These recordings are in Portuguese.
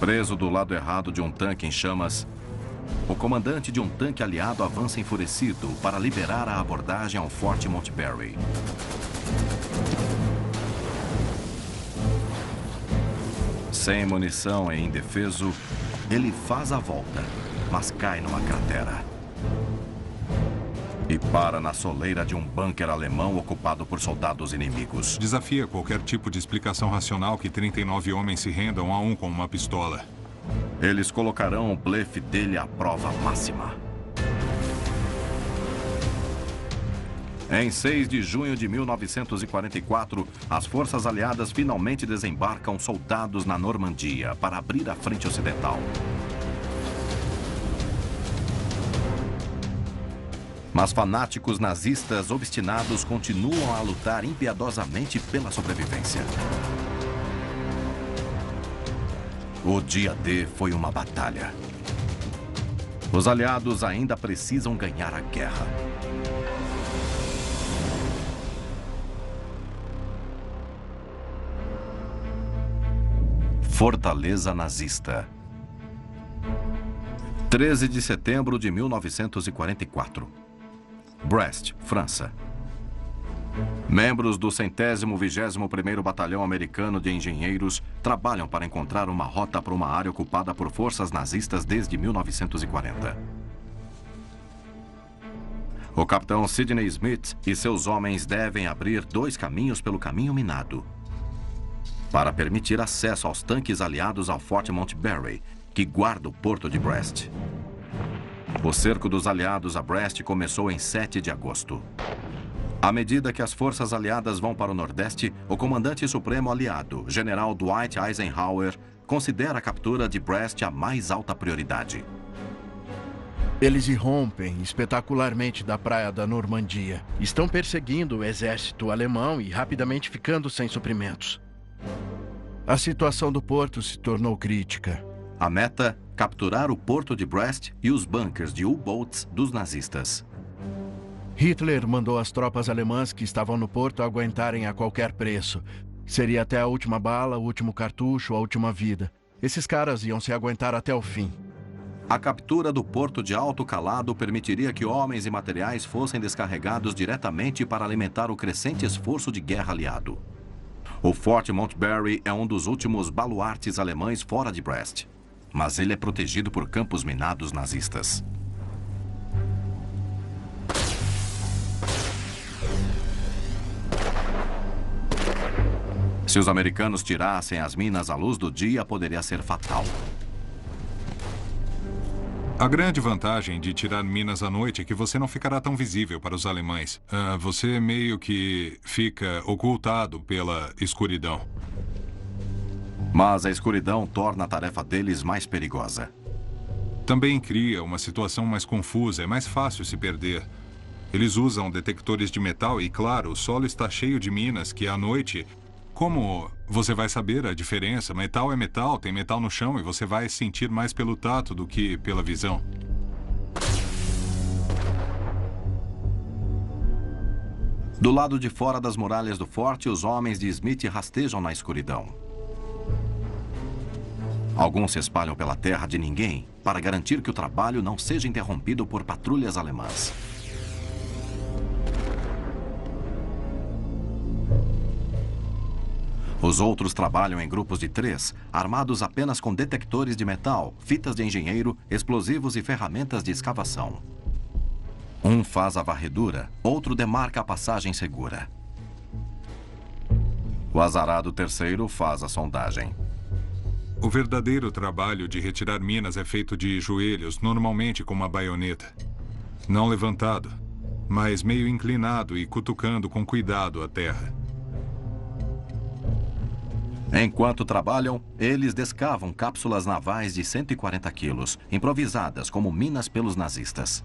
Preso do lado errado de um tanque em chamas, o comandante de um tanque aliado avança enfurecido para liberar a abordagem ao Forte Montberry. Sem munição e indefeso, ele faz a volta, mas cai numa cratera. E para na soleira de um bunker alemão ocupado por soldados inimigos. Desafia qualquer tipo de explicação racional que 39 homens se rendam a um com uma pistola. Eles colocarão o blefe dele à prova máxima. Em 6 de junho de 1944, as forças aliadas finalmente desembarcam soldados na Normandia para abrir a frente ocidental. Mas fanáticos nazistas obstinados continuam a lutar impiedosamente pela sobrevivência. O dia D foi uma batalha. Os aliados ainda precisam ganhar a guerra. Fortaleza nazista. 13 de setembro de 1944. Brest, França. Membros do 121º Batalhão Americano de Engenheiros trabalham para encontrar uma rota para uma área ocupada por forças nazistas desde 1940. O capitão Sidney Smith e seus homens devem abrir 2 caminhos pelo caminho minado para permitir acesso aos tanques aliados ao Forte Montberry, que guarda o porto de Brest. O cerco dos aliados a Brest começou em 7 de agosto. À medida que as forças aliadas vão para o Nordeste, o comandante supremo aliado, general Dwight Eisenhower, considera a captura de Brest a mais alta prioridade. Eles irrompem espetacularmente da praia da Normandia. Estão perseguindo o exército alemão e rapidamente ficando sem suprimentos. A situação do porto se tornou crítica. A meta, capturar o porto de Brest e os bunkers de U-boats dos nazistas. Hitler mandou as tropas alemãs que estavam no porto aguentarem a qualquer preço. Seria até a última bala, o último cartucho, a última vida. Esses caras iam se aguentar até o fim. A captura do porto de alto calado permitiria que homens e materiais fossem descarregados diretamente para alimentar o crescente esforço de guerra aliado. O Forte Montberry é um dos últimos baluartes alemães fora de Brest, mas ele é protegido por campos minados nazistas. Se os americanos tirassem as minas à luz do dia, poderia ser fatal. A grande vantagem de tirar minas à noite é que você não ficará tão visível para os alemães. Você meio que fica ocultado pela escuridão. Mas a escuridão torna a tarefa deles mais perigosa. Também cria uma situação mais confusa, é mais fácil se perder. Eles usam detectores de metal e, claro, o solo está cheio de minas que, à noite, como você vai saber a diferença? Metal é metal, tem metal no chão e você vai sentir mais pelo tato do que pela visão. Do lado de fora das muralhas do forte, os homens de Smith rastejam na escuridão. Alguns se espalham pela terra de ninguém para garantir que o trabalho não seja interrompido por patrulhas alemãs. Os outros trabalham em grupos de 3, armados apenas com detectores de metal, fitas de engenheiro, explosivos e ferramentas de escavação. Um faz a varredura, outro demarca a passagem segura. O azarado terceiro faz a sondagem. O verdadeiro trabalho de retirar minas é feito de joelhos, normalmente com uma baioneta. Não levantado, mas meio inclinado e cutucando com cuidado a terra. Enquanto trabalham, eles descavam cápsulas navais de 140 quilos, improvisadas como minas pelos nazistas.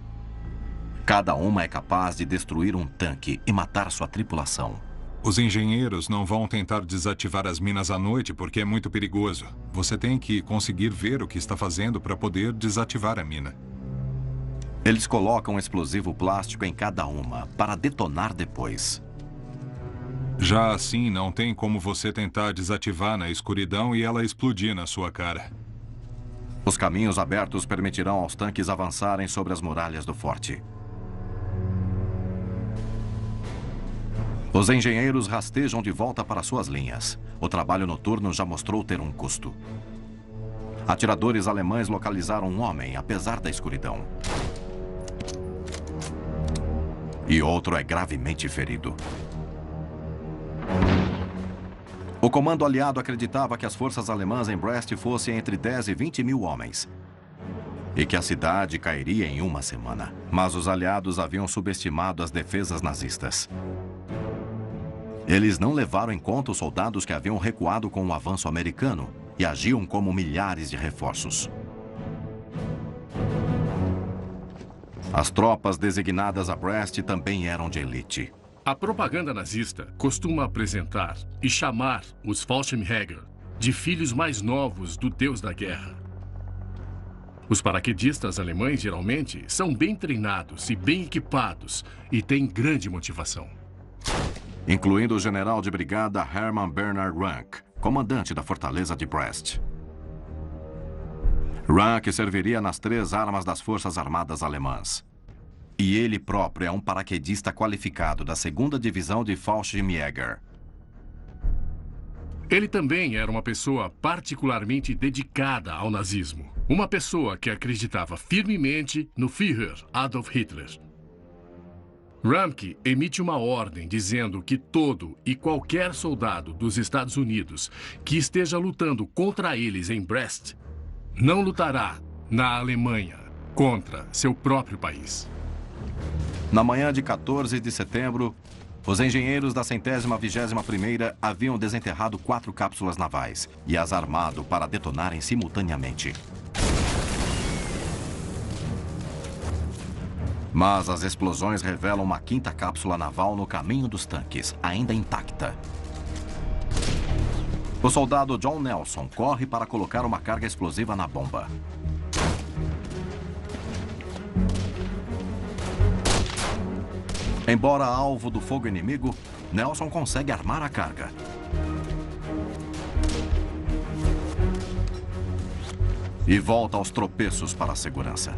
Cada uma é capaz de destruir um tanque e matar sua tripulação. Os engenheiros não vão tentar desativar as minas à noite porque é muito perigoso. Você tem que conseguir ver o que está fazendo para poder desativar a mina. Eles colocam um explosivo plástico em cada uma para detonar depois. Já assim, não tem como você tentar desativar na escuridão e ela explodir na sua cara. Os caminhos abertos permitirão aos tanques avançarem sobre as muralhas do forte. Os engenheiros rastejam de volta para suas linhas. O trabalho noturno já mostrou ter um custo. Atiradores alemães localizaram um homem, apesar da escuridão. E outro é gravemente ferido. O comando aliado acreditava que as forças alemãs em Brest fossem entre 10 e 20 mil homens. E que a cidade cairia em uma semana. Mas os aliados haviam subestimado as defesas nazistas. Eles não levaram em conta os soldados que haviam recuado com o avanço americano e agiam como milhares de reforços. As tropas designadas a Brest também eram de elite. A propaganda nazista costuma apresentar e chamar os Fallschirmjäger de filhos mais novos do deus da guerra. Os paraquedistas alemães geralmente são bem treinados e bem equipados e têm grande motivação. Incluindo o general de brigada Hermann Bernhard Rank, comandante da fortaleza de Brest. Rank serviria nas 3 armas das Forças Armadas Alemãs. E ele próprio é um paraquedista qualificado da 2ª Divisão de Fallschirmjäger. Ele também era uma pessoa particularmente dedicada ao nazismo. Uma pessoa que acreditava firmemente no Führer Adolf Hitler. Rank emite uma ordem dizendo que todo e qualquer soldado dos Estados Unidos que esteja lutando contra eles em Brest não lutará na Alemanha contra seu próprio país. Na manhã de 14 de setembro, os engenheiros da 121ª haviam desenterrado 4 cápsulas navais e as armado para detonarem simultaneamente. Mas as explosões revelam uma 5ª cápsula naval no caminho dos tanques, ainda intacta. O soldado John Nelson corre para colocar uma carga explosiva na bomba. Embora alvo do fogo inimigo, Nelson consegue armar a carga. E volta aos tropeços para a segurança.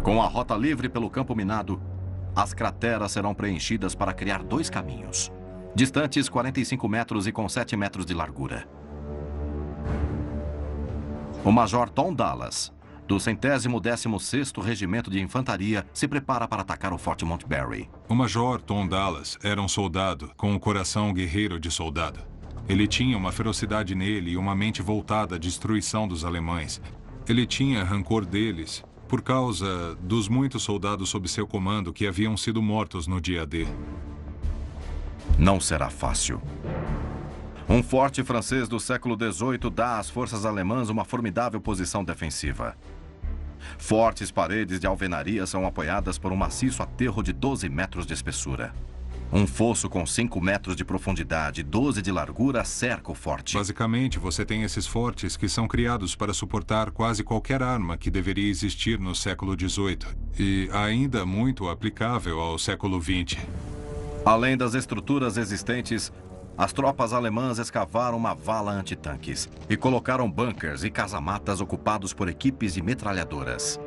Com a rota livre pelo campo minado, as crateras serão preenchidas para criar 2 caminhos, distantes 45 metros e com 7 metros de largura. O Major Tom Dallas, do 116º Regimento de Infantaria, se prepara para atacar o Forte Montbarry. O Major Tom Dallas era um soldado com um coração guerreiro de soldado. Ele tinha uma ferocidade nele e uma mente voltada à destruição dos alemães. Ele tinha rancor deles por causa dos muitos soldados sob seu comando que haviam sido mortos no dia D. Não será fácil. Um forte francês do século XVIII dá às forças alemãs uma formidável posição defensiva. Fortes paredes de alvenaria são apoiadas por um maciço aterro de 12 metros de espessura. Um fosso com 5 metros de profundidade e 12 de largura cerca o forte. Basicamente, você tem esses fortes que são criados para suportar quase qualquer arma que deveria existir no século XVIII e ainda muito aplicável ao século XX. Além das estruturas existentes, as tropas alemãs escavaram uma vala antitanques e colocaram bunkers e casamatas ocupados por equipes de metralhadoras.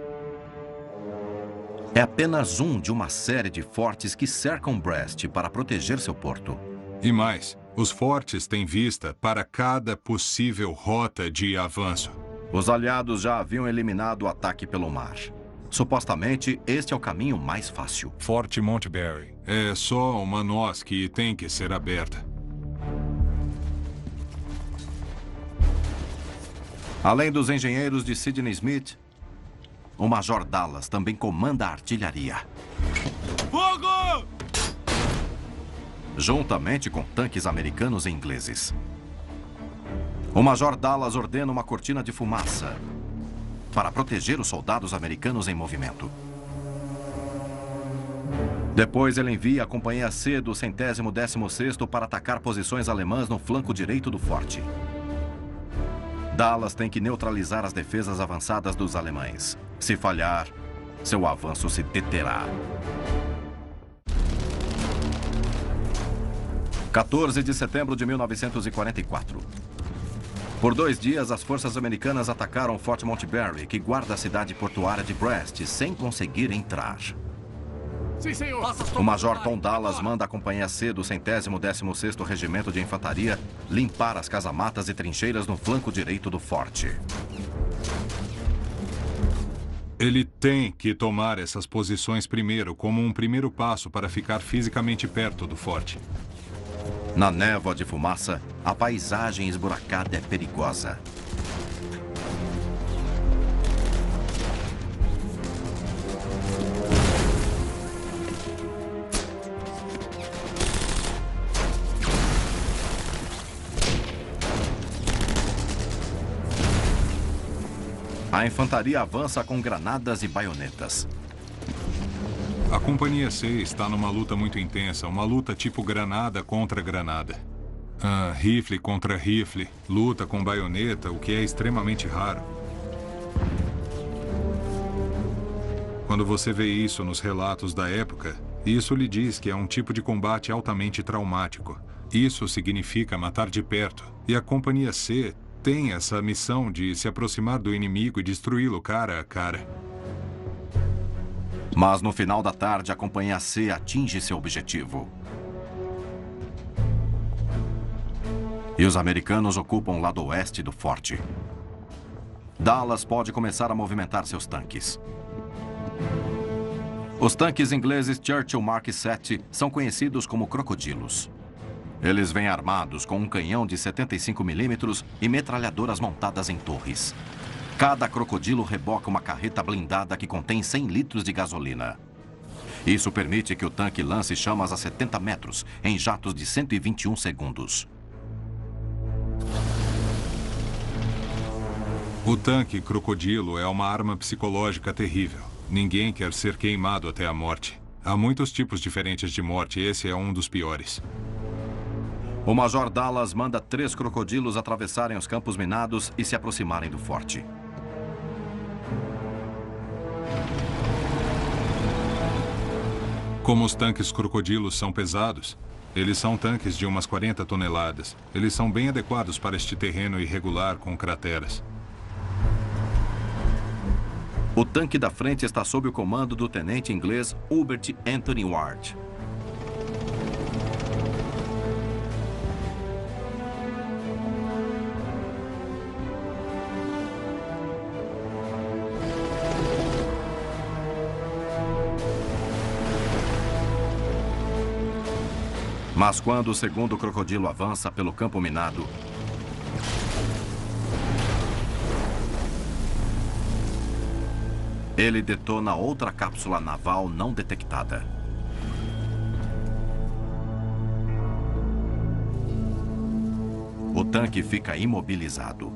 É apenas um de uma série de fortes que cercam Brest para proteger seu porto. E mais, os fortes têm vista para cada possível rota de avanço. Os aliados já haviam eliminado o ataque pelo mar. Supostamente, este é o caminho mais fácil. Forte Montbarry. É só uma noz que tem que ser aberta. Além dos engenheiros de Sidney Smith, o Major Dallas também comanda a artilharia. Fogo! Juntamente com tanques americanos e ingleses. O Major Dallas ordena uma cortina de fumaça para proteger os soldados americanos em movimento. Depois ele envia a Companhia C do 116º para atacar posições alemãs no flanco direito do forte. Dallas tem que neutralizar as defesas avançadas dos alemães. Se falhar, seu avanço se deterá. 14 de setembro de 1944. Por 2 dias, as forças americanas atacaram o Forte Montgomery, que guarda a cidade portuária de Brest, sem conseguir entrar. Sim, senhor. O Major Tom Dallas manda a Companhia C do 116º Regimento de Infantaria limpar as casamatas e trincheiras no flanco direito do forte. Ele tem que tomar essas posições primeiro, como um primeiro passo para ficar fisicamente perto do forte. Na névoa de fumaça, a paisagem esburacada é perigosa. A infantaria avança com granadas e baionetas. A Companhia C está numa luta muito intensa, uma luta tipo granada contra granada. Rifle contra rifle, luta com baioneta, o que é extremamente raro. Quando você vê isso nos relatos da época, isso lhe diz que é um tipo de combate altamente traumático. Isso significa matar de perto. E a Companhia C tem essa missão de se aproximar do inimigo e destruí-lo cara a cara. Mas no final da tarde, a Companhia C atinge seu objetivo. E os americanos ocupam o lado oeste do forte. Dallas pode começar a movimentar seus tanques. Os tanques ingleses Churchill Mark VII são conhecidos como crocodilos. Eles vêm armados com um canhão de 75 milímetros e metralhadoras montadas em torres. Cada crocodilo reboca uma carreta blindada que contém 100 litros de gasolina. Isso permite que o tanque lance chamas a 70 metros, em jatos de 121 segundos. O tanque crocodilo é uma arma psicológica terrível. Ninguém quer ser queimado até a morte. Há muitos tipos diferentes de morte, esse é um dos piores. O Major Dallas manda 3 crocodilos atravessarem os campos minados e se aproximarem do forte. Como os tanques crocodilos são pesados, eles são tanques de umas 40 toneladas. Eles são bem adequados para este terreno irregular com crateras. O tanque da frente está sob o comando do tenente inglês Hubert Anthony Ward. Mas quando o segundo crocodilo avança pelo campo minado, ele detona outra cápsula naval não detectada. O tanque fica imobilizado.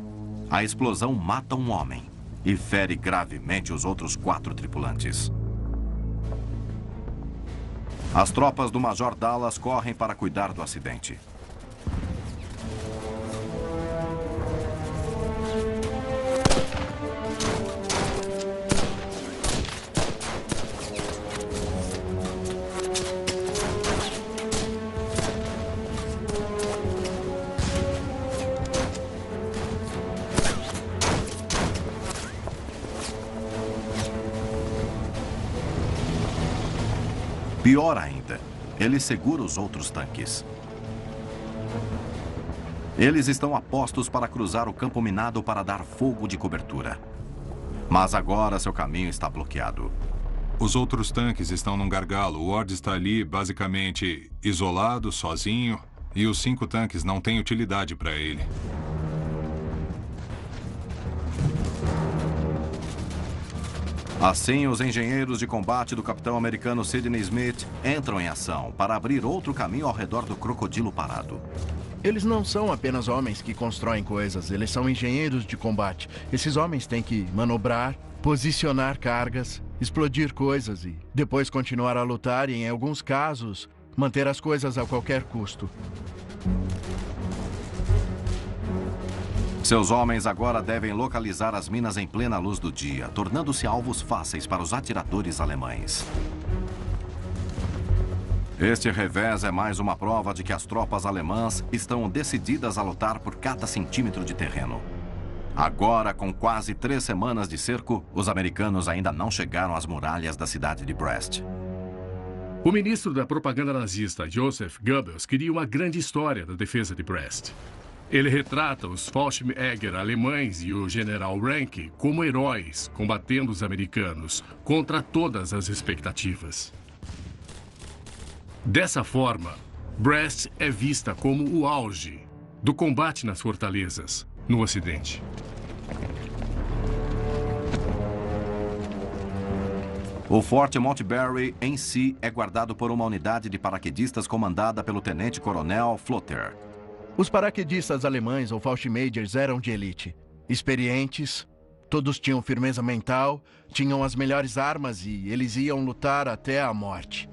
A explosão mata um homem e fere gravemente os outros 4 tripulantes. As tropas do Major Dallas correm para cuidar do acidente. Pior ainda, ele segura os outros tanques. Eles estão a postos para cruzar o campo minado para dar fogo de cobertura. Mas agora seu caminho está bloqueado. Os outros tanques estão num gargalo. O Ward está ali, basicamente, isolado, sozinho. E os 5 tanques não têm utilidade para ele. Assim, os engenheiros de combate do capitão americano Sidney Smith entram em ação para abrir outro caminho ao redor do crocodilo parado. Eles não são apenas homens que constroem coisas, eles são engenheiros de combate. Esses homens têm que manobrar, posicionar cargas, explodir coisas e depois continuar a lutar e, em alguns casos, manter as coisas a qualquer custo. Seus homens agora devem localizar as minas em plena luz do dia, tornando-se alvos fáceis para os atiradores alemães. Este revés é mais uma prova de que as tropas alemãs estão decididas a lutar por cada centímetro de terreno. Agora, com quase 3 semanas de cerco, os americanos ainda não chegaram às muralhas da cidade de Brest. O ministro da propaganda nazista, Joseph Goebbels, queria uma grande história da defesa de Brest. Ele retrata os Fallschirmjäger alemães e o general Ranke como heróis, combatendo os americanos contra todas as expectativas. Dessa forma, Brest é vista como o auge do combate nas fortalezas no Ocidente. O Forte Montbarry em si é guardado por uma unidade de paraquedistas comandada pelo tenente-coronel Flotter. Os paraquedistas alemães ou Fallschirmjägers eram de elite. Experientes, todos tinham firmeza mental, tinham as melhores armas e eles iam lutar até a morte.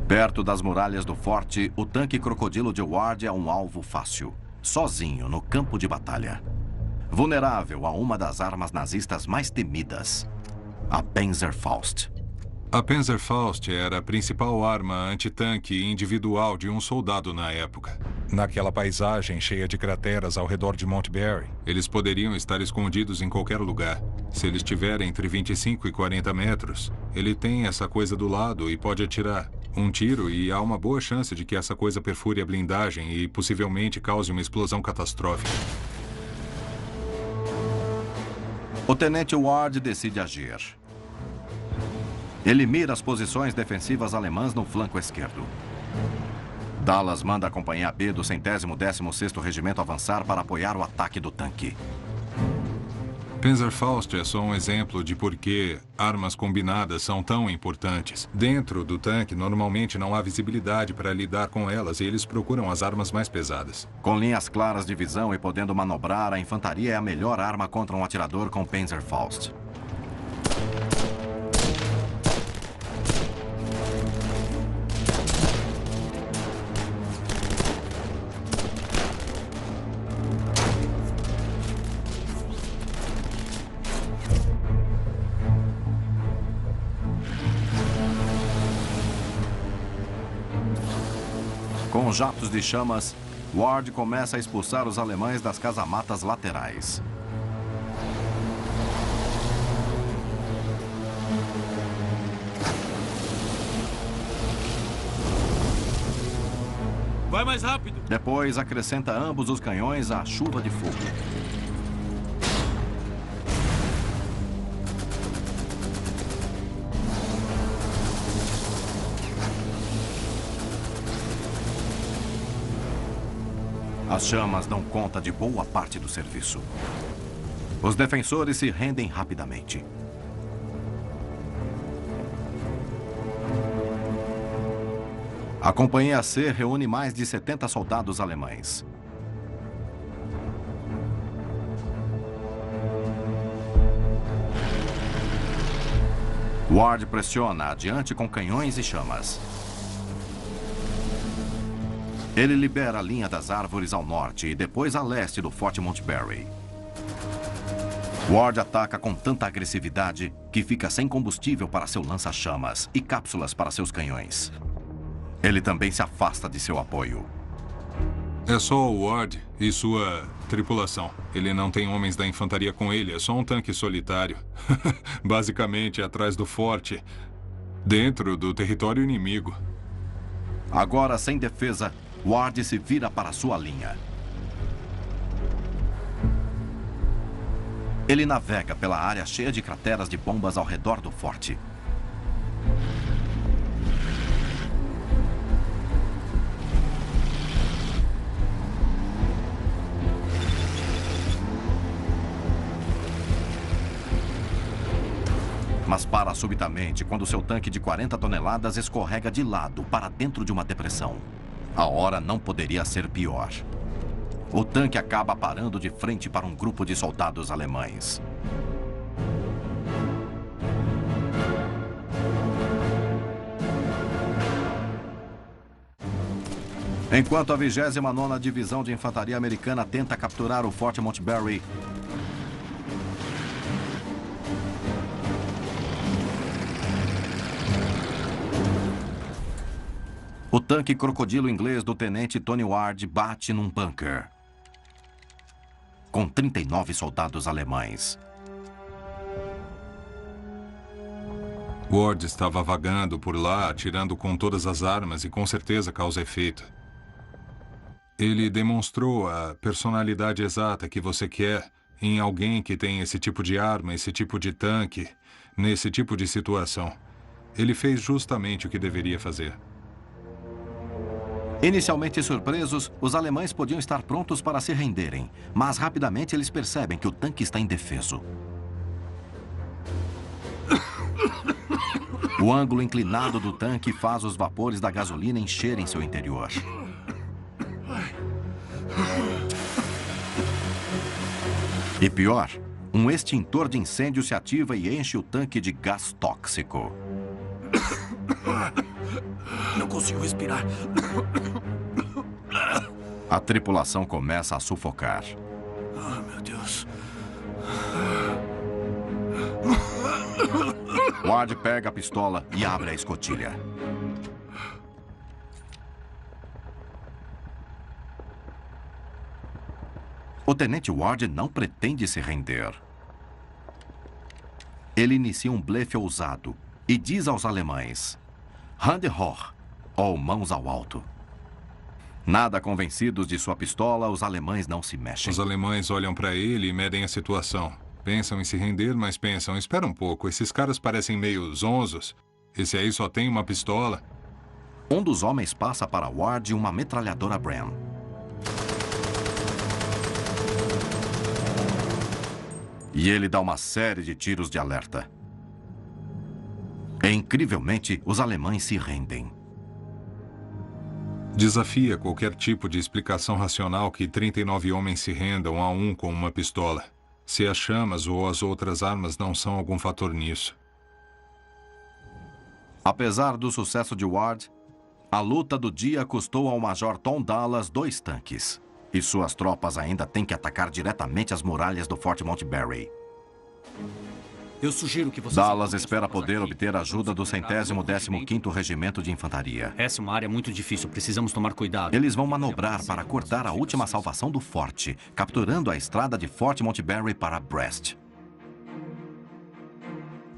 Perto das muralhas do forte, o tanque crocodilo de Ward é um alvo fácil, sozinho no campo de batalha. Vulnerável a uma das armas nazistas mais temidas, a Panzerfaust. A Panzerfaust era a principal arma antitanque individual de um soldado na época. Naquela paisagem cheia de crateras ao redor de Montbarry, eles poderiam estar escondidos em qualquer lugar. Se ele estiver entre 25 e 40 metros, ele tem essa coisa do lado e pode atirar um tiro e há uma boa chance de que essa coisa perfure a blindagem e possivelmente cause uma explosão catastrófica. O tenente Ward decide agir. Ele mira as posições defensivas alemãs no flanco esquerdo. Dallas manda a Companhia B do 116º Regimento avançar para apoiar o ataque do tanque. Panzerfaust é só um exemplo de por que armas combinadas são tão importantes. Dentro do tanque, normalmente não há visibilidade para lidar com elas e eles procuram as armas mais pesadas. Com linhas claras de visão e podendo manobrar, a infantaria é a melhor arma contra um atirador com Panzerfaust. Com jatos de chamas, Ward começa a expulsar os alemães das casamatas laterais. Vai mais rápido! Depois acrescenta ambos os canhões à chuva de fogo. As chamas dão conta de boa parte do serviço. Os defensores se rendem rapidamente. A Companhia C reúne mais de 70 soldados alemães. Ward pressiona adiante com canhões e chamas. Ele libera a linha das árvores ao norte e depois a leste do Forte Montbarry. Ward ataca com tanta agressividade que fica sem combustível para seu lança-chamas e cápsulas para seus canhões. Ele também se afasta de seu apoio. É só o Ward e sua tripulação. Ele não tem homens da infantaria com ele, é só um tanque solitário. Basicamente atrás do forte, dentro do território inimigo. Agora, sem defesa, Ward se vira para sua linha. Ele navega pela área cheia de crateras de bombas ao redor do forte. Mas para subitamente quando seu tanque de 40 toneladas escorrega de lado para dentro de uma depressão. A hora não poderia ser pior. O tanque acaba parando de frente para um grupo de soldados alemães. Enquanto a 29ª Divisão de Infantaria Americana tenta capturar o Forte Montbarry, O tanque crocodilo inglês do tenente Tony Ward bate num bunker com 39 soldados alemães. Ward estava vagando por lá, atirando com todas as armas e com certeza causa efeito. Ele demonstrou a personalidade exata que você quer em alguém que tem esse tipo de arma, esse tipo de tanque, nesse tipo de situação. Ele fez justamente o que deveria fazer. Inicialmente surpresos, os alemães podiam estar prontos para se renderem, mas rapidamente eles percebem que o tanque está indefeso. O ângulo inclinado do tanque faz os vapores da gasolina encherem seu interior. E pior, um extintor de incêndio se ativa e enche o tanque de gás tóxico. Não consigo respirar. A tripulação começa a sufocar. Ah, meu Deus. Ward pega a pistola e abre a escotilha. O tenente Ward não pretende se render. Ele inicia um blefe ousado e diz aos alemães: Hand hoch, ou mãos ao alto. Nada convencidos de sua pistola, os alemães não se mexem. Os alemães olham para ele e medem a situação. Pensam em se render, mas pensam, espera um pouco, esses caras parecem meio zonzos. Esse aí só tem uma pistola. Um dos homens passa para Ward uma metralhadora Bren. E ele dá uma série de tiros de alerta. E, incrivelmente, os alemães se rendem. Desafia qualquer tipo de explicação racional que 39 homens se rendam a um com uma pistola. Se as chamas ou as outras armas não são algum fator nisso. Apesar do sucesso de Ward, a luta do dia custou ao Major Tom Dallas 2 tanques. E suas tropas ainda têm que atacar diretamente as muralhas do Forte Montgomery. Eu sugiro que você... Dallas espera poder obter ajuda do 115º Regimento de Infantaria. Essa é uma área muito difícil, precisamos tomar cuidado. Eles vão manobrar para cortar a última salvação do forte, capturando a estrada de Fort Montgomery para Brest.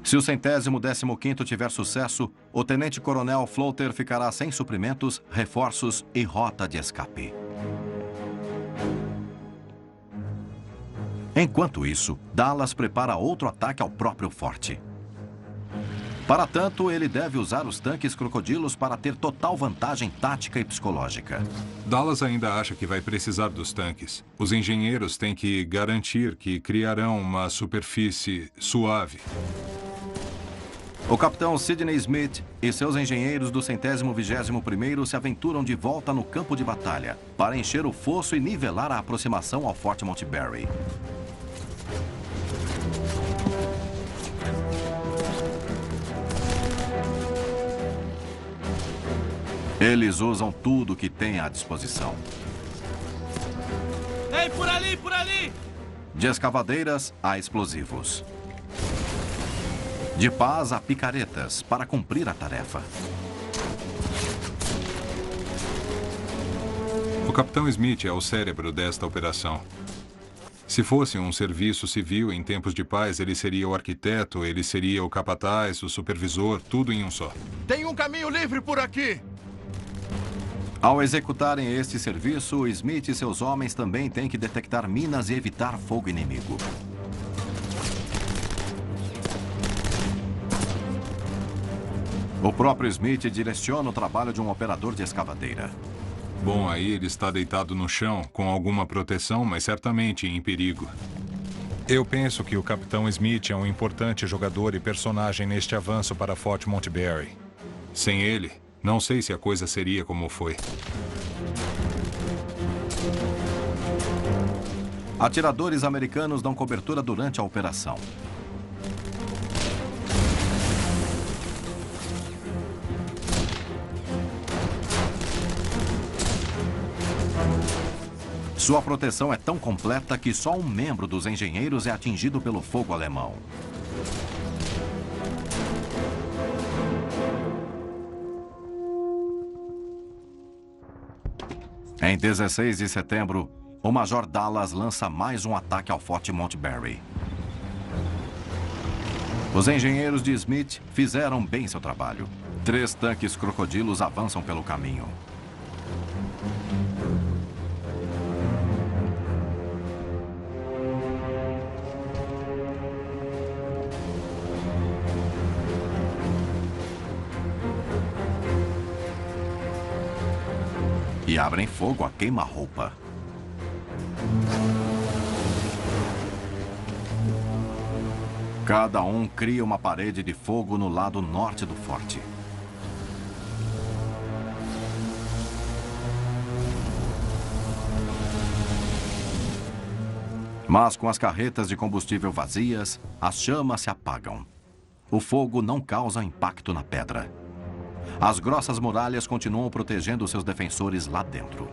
Se o 115º tiver sucesso, o tenente-coronel Floater ficará sem suprimentos, reforços e rota de escape. Enquanto isso, Dallas prepara outro ataque ao próprio forte. Para tanto, ele deve usar os tanques crocodilos para ter total vantagem tática e psicológica. Dallas ainda acha que vai precisar dos tanques. Os engenheiros têm que garantir que criarão uma superfície suave. O capitão Sidney Smith e seus engenheiros do 121º se aventuram de volta no campo de batalha para encher o fosso e nivelar a aproximação ao Forte Montgomery. Eles usam tudo que têm à disposição. Ei, por ali, por ali! De escavadeiras a explosivos. De pás a picaretas para cumprir a tarefa. O capitão Smith é o cérebro desta operação. Se fosse um serviço civil em tempos de paz, ele seria o arquiteto, ele seria o capataz, o supervisor, tudo em um só. Tem um caminho livre por aqui! Ao executarem este serviço, Smith e seus homens também têm que detectar minas e evitar fogo inimigo. O próprio Smith direciona o trabalho de um operador de escavadeira. Bom, aí ele está deitado no chão, com alguma proteção, mas certamente em perigo. Eu penso que o capitão Smith é um importante jogador e personagem neste avanço para Fort Montgomery. Sem ele, não sei se a coisa seria como foi. Atiradores americanos dão cobertura durante a operação. Sua proteção é tão completa que só um membro dos engenheiros é atingido pelo fogo alemão. Em 16 de setembro, o Major Dallas lança mais um ataque ao Forte Montberry. Os engenheiros de Smith fizeram bem seu trabalho. 3 tanques crocodilos avançam pelo caminho. E abrem fogo a queima-roupa. Cada um cria uma parede de fogo no lado norte do forte. Mas com as carretas de combustível vazias, as chamas se apagam. O fogo não causa impacto na pedra. As grossas muralhas continuam protegendo seus defensores lá dentro.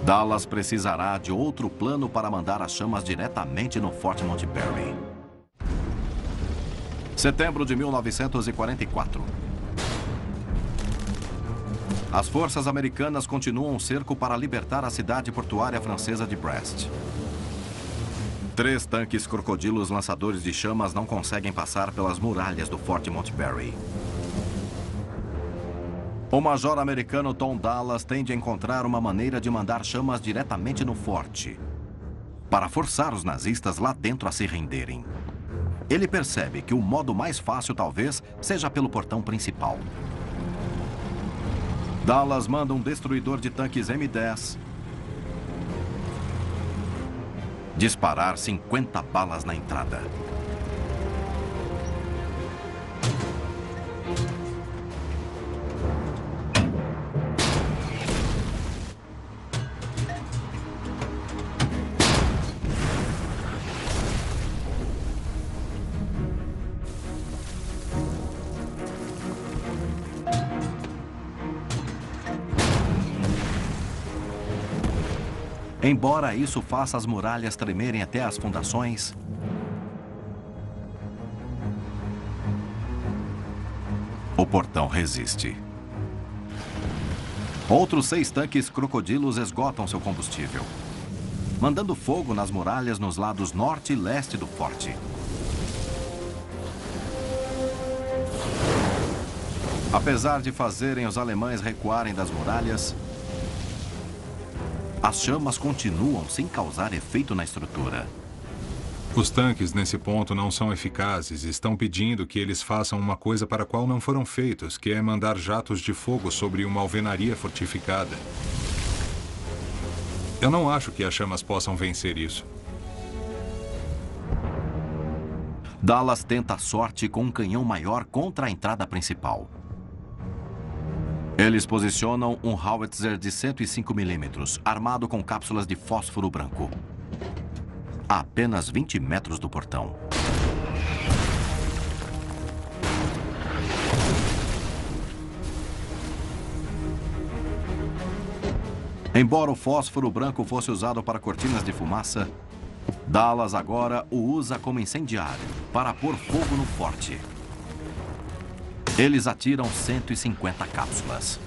Dallas precisará de outro plano para mandar as chamas diretamente no Forte Montberry. Setembro de 1944. As forças americanas continuam o cerco para libertar a cidade portuária francesa de Brest. 3 tanques crocodilos lançadores de chamas não conseguem passar pelas muralhas do Forte Montberry. O major americano Tom Dallas tende a encontrar uma maneira de mandar chamas diretamente no forte, para forçar os nazistas lá dentro a se renderem. Ele percebe que o modo mais fácil talvez seja pelo portão principal. Dallas manda um destruidor de tanques M10 disparar 50 balas na entrada. Embora isso faça as muralhas tremerem até as fundações, o portão resiste. Outros 6 tanques crocodilos esgotam seu combustível, mandando fogo nas muralhas nos lados norte e leste do forte. Apesar de fazerem os alemães recuarem das muralhas, as chamas continuam sem causar efeito na estrutura. Os tanques, nesse ponto, não são eficazes. Estão pedindo que eles façam uma coisa para a qual não foram feitos, que é mandar jatos de fogo sobre uma alvenaria fortificada. Eu não acho que as chamas possam vencer isso. Dallas tenta a sorte com um canhão maior contra a entrada principal. Eles posicionam um howitzer de 105 mm, armado com cápsulas de fósforo branco, a apenas 20 metros do portão. Embora o fósforo branco fosse usado para cortinas de fumaça, Dallas agora o usa como incendiário para pôr fogo no forte. Eles atiram 150 cápsulas.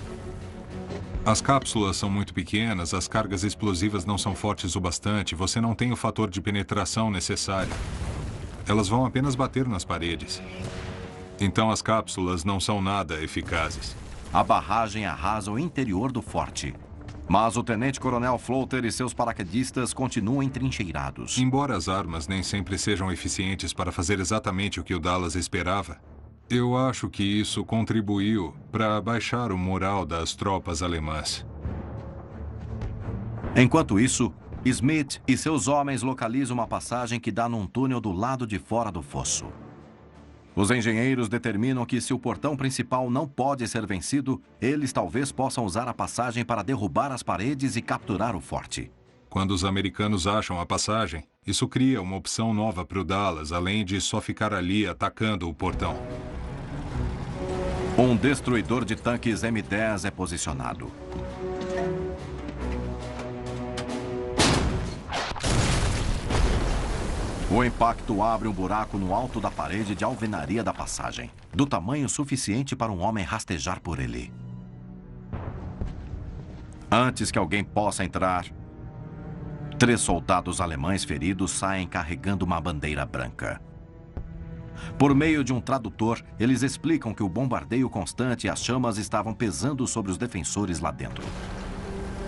As cápsulas são muito pequenas, as cargas explosivas não são fortes o bastante, você não tem o fator de penetração necessário. Elas vão apenas bater nas paredes. Então as cápsulas não são nada eficazes. A barragem arrasa o interior do forte, mas o tenente-coronel Floater e seus paraquedistas continuam entrincheirados. Embora as armas nem sempre sejam eficientes para fazer exatamente o que o Dallas esperava, eu acho que isso contribuiu para baixar o moral das tropas alemãs. Enquanto isso, Smith e seus homens localizam uma passagem que dá num túnel do lado de fora do fosso. Os engenheiros determinam que, se o portão principal não pode ser vencido, eles talvez possam usar a passagem para derrubar as paredes e capturar o forte. Quando os americanos acham a passagem, isso cria uma opção nova para o Dallas, além de só ficar ali atacando o portão. Um destruidor de tanques M10 é posicionado. O impacto abre um buraco no alto da parede de alvenaria da passagem, do tamanho suficiente para um homem rastejar por ele. Antes que alguém possa entrar, 3 soldados alemães feridos saem carregando uma bandeira branca. Por meio de um tradutor, eles explicam que o bombardeio constante e as chamas estavam pesando sobre os defensores lá dentro.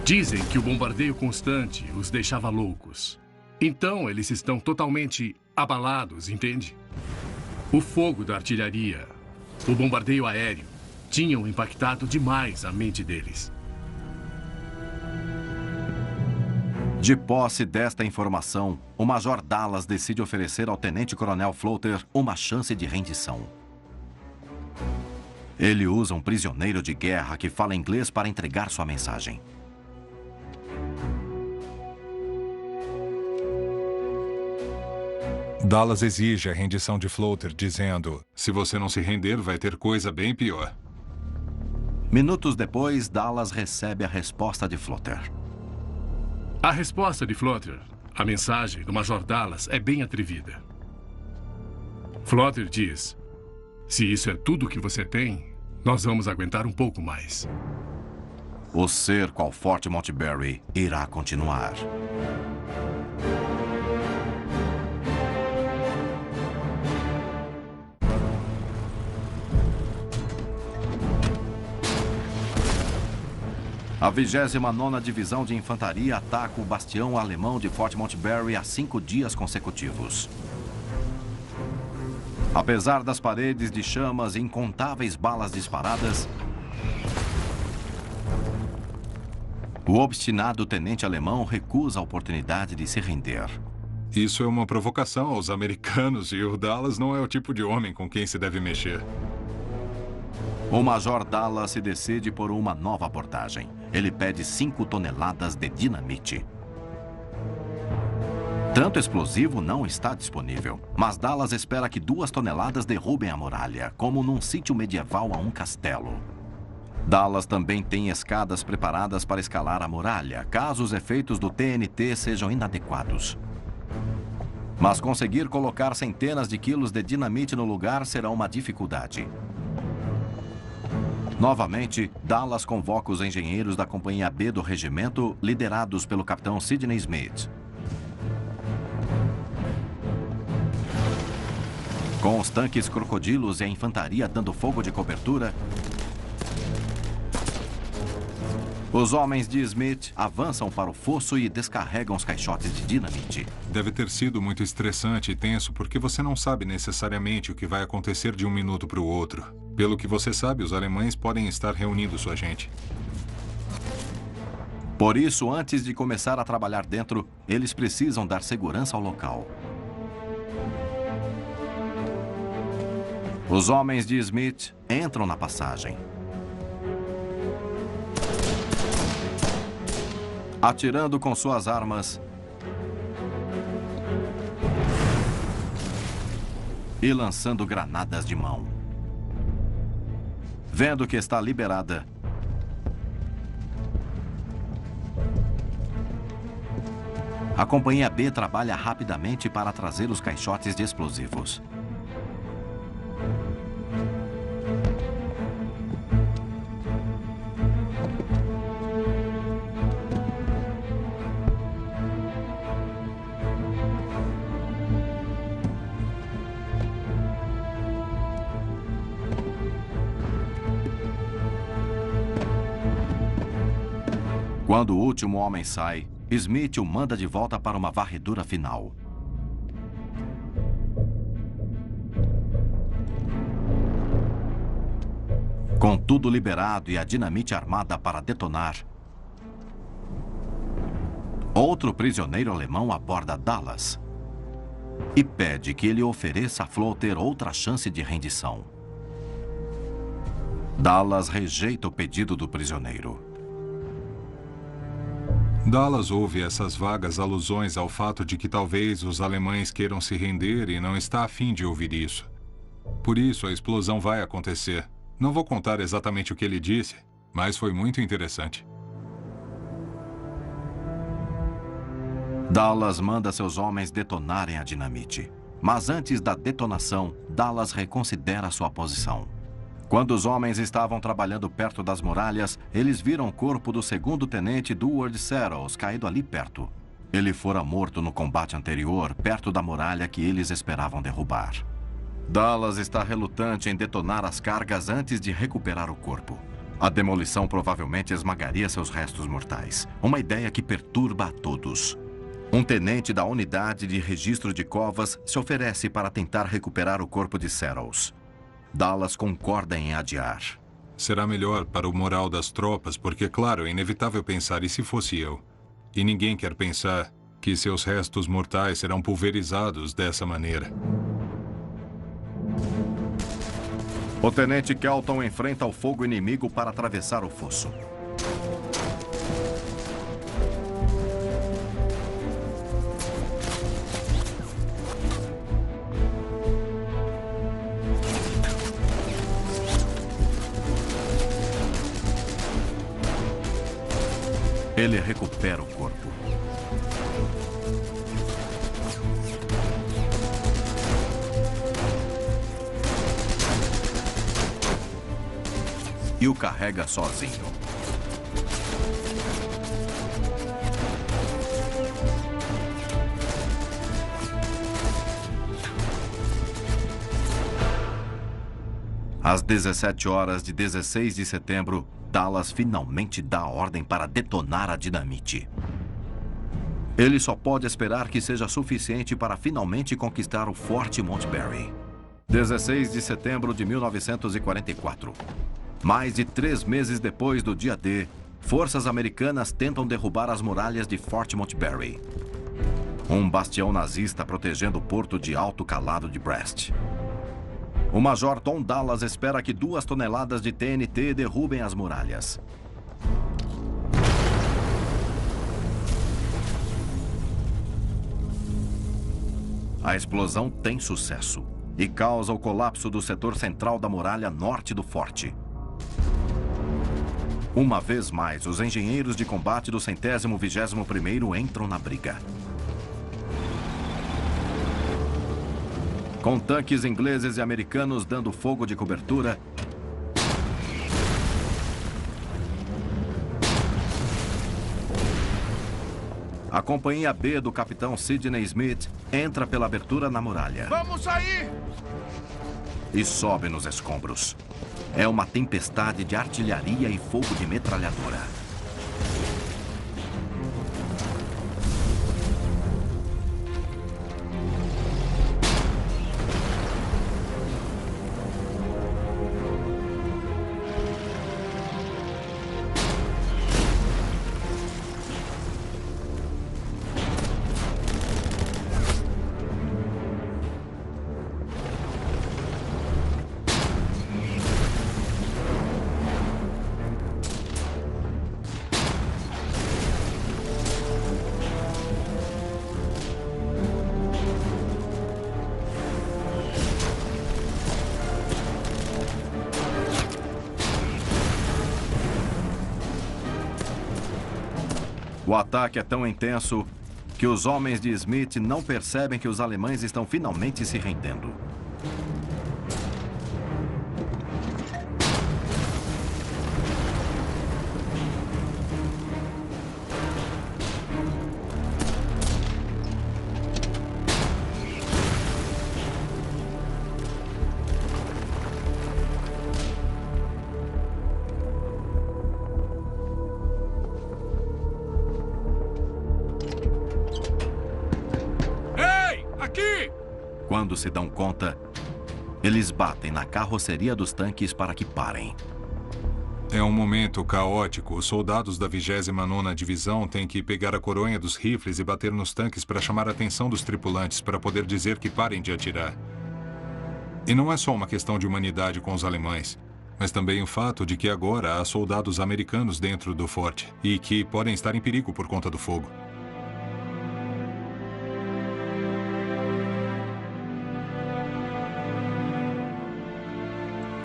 Dizem que o bombardeio constante os deixava loucos. Então, eles estão totalmente abalados, entende? O fogo da artilharia, o bombardeio aéreo, tinham impactado demais a mente deles. De posse desta informação, o Major Dallas decide oferecer ao Tenente-Coronel Floater uma chance de rendição. Ele usa um prisioneiro de guerra que fala inglês para entregar sua mensagem. Dallas exige a rendição de Floater, dizendo: se você não se render, vai ter coisa bem pior. Minutos depois, Dallas recebe a resposta de Floater. A resposta de Floater, a mensagem do Major Dallas, é bem atrevida. Floater diz: se isso é tudo que você tem, nós vamos aguentar um pouco mais. O cerco ao Forte Montberry irá continuar. A 29ª Divisão de Infantaria ataca o bastião alemão de Fort Montberry há 5 dias consecutivos. Apesar das paredes de chamas e incontáveis balas disparadas, o obstinado tenente alemão recusa a oportunidade de se render. Isso é uma provocação aos americanos e o Dallas não é o tipo de homem com quem se deve mexer. O Major Dallas se decide por uma nova abordagem. Ele pede 5 toneladas de dinamite. Tanto explosivo não está disponível, mas Dallas espera que 2 toneladas derrubem a muralha, como num sítio medieval a um castelo. Dallas também tem escadas preparadas para escalar a muralha, caso os efeitos do TNT sejam inadequados. Mas conseguir colocar centenas de quilos de dinamite no lugar será uma dificuldade. Novamente, Dallas convoca os engenheiros da Companhia B do regimento, liderados pelo capitão Sidney Smith. Com os tanques crocodilos e a infantaria dando fogo de cobertura, os homens de Smith avançam para o fosso e descarregam os caixotes de dinamite. Deve ter sido muito estressante e tenso porque você não sabe necessariamente o que vai acontecer de um minuto para o outro. Pelo que você sabe, os alemães podem estar reunindo sua gente. Por isso, antes de começar a trabalhar dentro, eles precisam dar segurança ao local. Os homens de Smith entram na passagem. Atirando com suas armas e lançando granadas de mão. Vendo que está liberada, a Companhia B trabalha rapidamente para trazer os caixotes de explosivos. Quando o último homem sai, Smith o manda de volta para uma varredura final. Com tudo liberado e a dinamite armada para detonar, outro prisioneiro alemão aborda Dallas e pede que ele ofereça a Floater outra chance de rendição. Dallas rejeita o pedido do prisioneiro. Dallas ouve essas vagas alusões ao fato de que talvez os alemães queiram se render e não está a fim de ouvir isso. Por isso, a explosão vai acontecer. Não vou contar exatamente o que ele disse, mas foi muito interessante. Dallas manda seus homens detonarem a dinamite. Mas antes da detonação, Dallas reconsidera sua posição. Quando os homens estavam trabalhando perto das muralhas, eles viram o corpo do segundo tenente Duward Settles caído ali perto. Ele fora morto no combate anterior, perto da muralha que eles esperavam derrubar. Dallas está relutante em detonar as cargas antes de recuperar o corpo. A demolição provavelmente esmagaria seus restos mortais. Uma ideia que perturba a todos. Um tenente da unidade de registro de covas se oferece para tentar recuperar o corpo de Settles. Dallas concorda em adiar. Será melhor para o moral das tropas, porque, claro, é inevitável pensar, e se fosse eu? E ninguém quer pensar que seus restos mortais serão pulverizados dessa maneira. O tenente Kelton enfrenta o fogo inimigo para atravessar o fosso. Ele recupera o corpo. E o carrega sozinho. Às 17 horas de 16 de setembro, Dallas finalmente dá a ordem para detonar a dinamite. Ele só pode esperar que seja suficiente para finalmente conquistar o Forte Montberry. 16 de setembro de 1944. Mais de 3 meses depois do dia D, forças americanas tentam derrubar as muralhas de Fort Montberry, um bastião nazista protegendo o porto de alto calado de Brest. O Major Tom Dallas espera que 2 toneladas de TNT derrubem as muralhas. A explosão tem sucesso e causa o colapso do setor central da muralha norte do forte. Uma vez mais, os engenheiros de combate do 121º entram na briga. Com tanques ingleses e americanos dando fogo de cobertura, a Companhia B do capitão Sidney Smith entra pela abertura na muralha. Vamos sair! E sobe nos escombros. É uma tempestade de artilharia e fogo de metralhadora. O ataque é tão intenso que os homens de Smith não percebem que os alemães estão finalmente se rendendo. Quando se dão conta, eles batem na carroceria dos tanques para que parem. É um momento caótico. Os soldados da 29ª Divisão têm que pegar a coronha dos rifles e bater nos tanques para chamar a atenção dos tripulantes, para poder dizer que parem de atirar. E não é só uma questão de humanidade com os alemães, mas também o fato de que agora há soldados americanos dentro do forte e que podem estar em perigo por conta do fogo.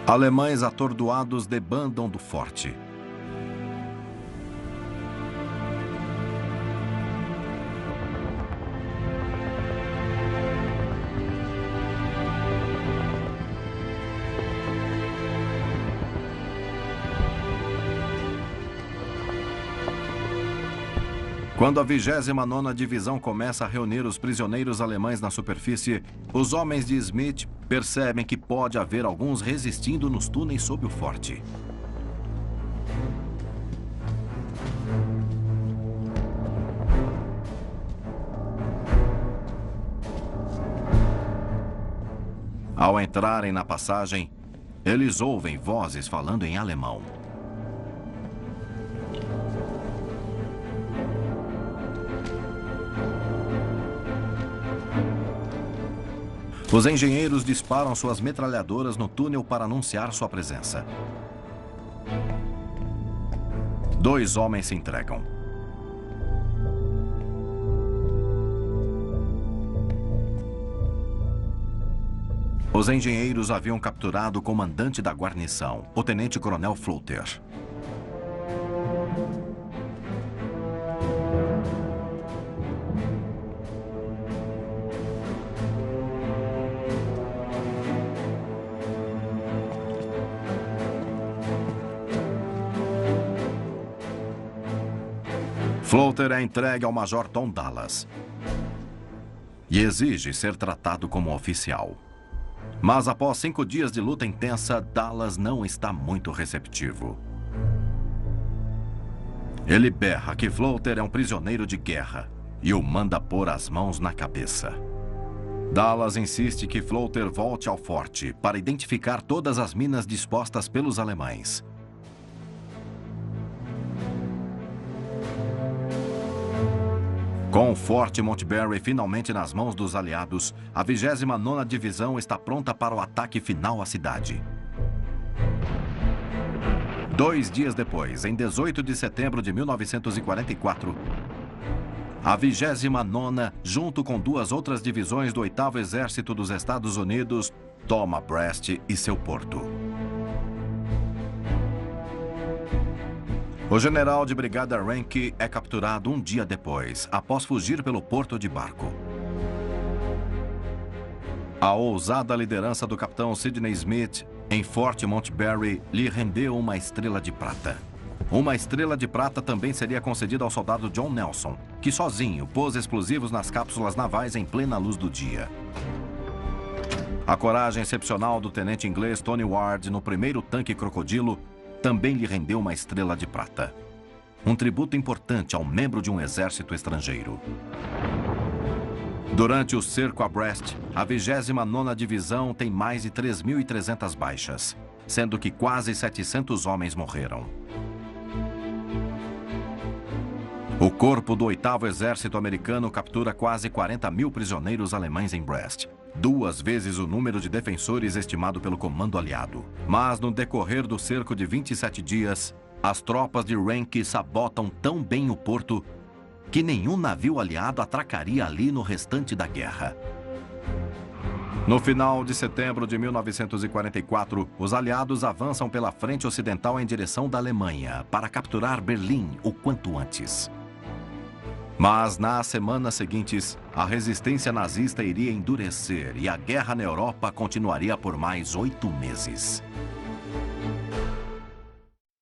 Alemães atordoados debandam do forte. Quando a 29ª Divisão começa a reunir os prisioneiros alemães na superfície, os homens de Smith percebem que pode haver alguns resistindo nos túneis sob o forte. Ao entrarem na passagem, eles ouvem vozes falando em alemão. Os engenheiros disparam suas metralhadoras no túnel para anunciar sua presença. 2 homens se entregam. Os engenheiros haviam capturado o comandante da guarnição, o tenente-coronel Floater. Floater é entregue ao Major Tom Dallas e exige ser tratado como oficial. Mas após 5 dias de luta intensa, Dallas não está muito receptivo. Ele berra que Floater é um prisioneiro de guerra e o manda pôr as mãos na cabeça. Dallas insiste que Floater volte ao forte para identificar todas as minas dispostas pelos alemães. Com o Forte Montberry finalmente nas mãos dos aliados, a 29ª Divisão está pronta para o ataque final à cidade. 2 dias depois, em 18 de setembro de 1944, a 29ª, junto com 2 outras divisões do 8º Exército dos Estados Unidos, toma Brest e seu porto. O general de brigada Ranke é capturado um dia depois, após fugir pelo porto de barco. A ousada liderança do capitão Sidney Smith em Forte Montberry lhe rendeu uma estrela de prata. Uma estrela de prata também seria concedida ao soldado John Nelson, que sozinho pôs explosivos nas cápsulas navais em plena luz do dia. A coragem excepcional do tenente inglês Tony Ward no primeiro tanque Crocodilo também lhe rendeu uma estrela de prata. Um tributo importante ao membro de um exército estrangeiro. Durante o cerco a Brest, a 29ª Divisão tem mais de 3.300 baixas, sendo que quase 700 homens morreram. O corpo do 8º Exército Americano captura quase 40.000 prisioneiros alemães em Brest, 2 vezes o número de defensores estimado pelo comando aliado. Mas no decorrer do cerco de 27 dias, as tropas de Ranke sabotam tão bem o porto que nenhum navio aliado atracaria ali no restante da guerra. No final de setembro de 1944, os aliados avançam pela frente ocidental em direção da Alemanha para capturar Berlim o quanto antes. Mas nas semanas seguintes, a resistência nazista iria endurecer e a guerra na Europa continuaria por mais 8 meses.